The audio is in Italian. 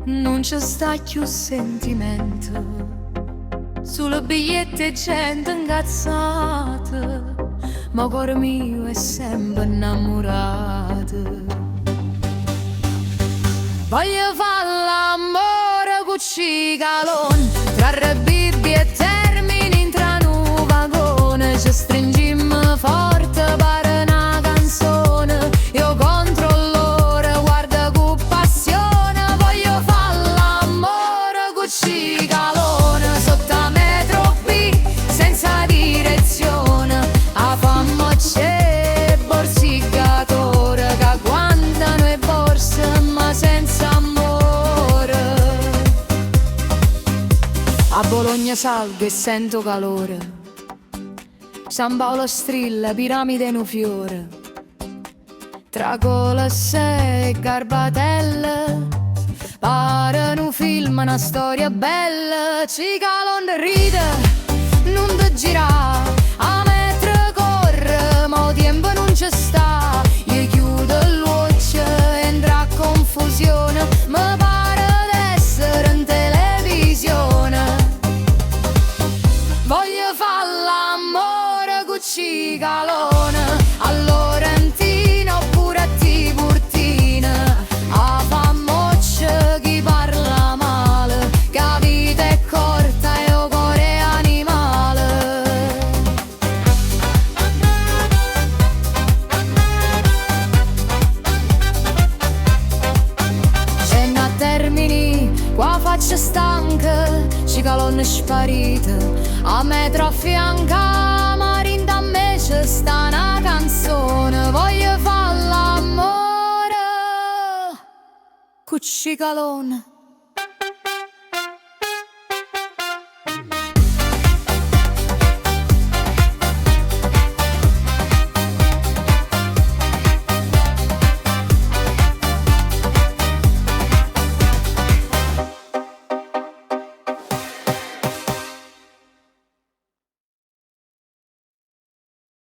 non c'è sta più sentimento, solo biglietti e gente incazzata, ma cuore mio è sempre innamorato. Voglio fare l'amore con cicalone, tra Bibbia e Termini intra un vagone, ci stringimmo forte pare una canzone, io contro l'ora guarda con passione. Voglio fare l'amore con cicalone, sotto a metro B, senza direzione, a fammo c'è borsigatore, che guardano e borse ma senza amore. A Bologna salgo e sento calore, San Paolo strilla, piramide in un fiore, tra Colosseo e Garbatelle, pare un film, una storia bella. Cicalone ride, non ti gira, a metro corre, ma il tempo non c'è sta. Io chiudo il watch, entra a confusione, mi pare d'essere in televisione. Voglio fare l'amore con cicalone, a Lorentino oppure a Tiburtina, a famoccia chi parla male, che la vita è corta e il cuore è animale. Scendo a Termini, qua faccia stanca, cicalone è sparita, a metro a fianca, ma rinda a me c'è sta una canzone. Voglio fare l'amore con cicalone.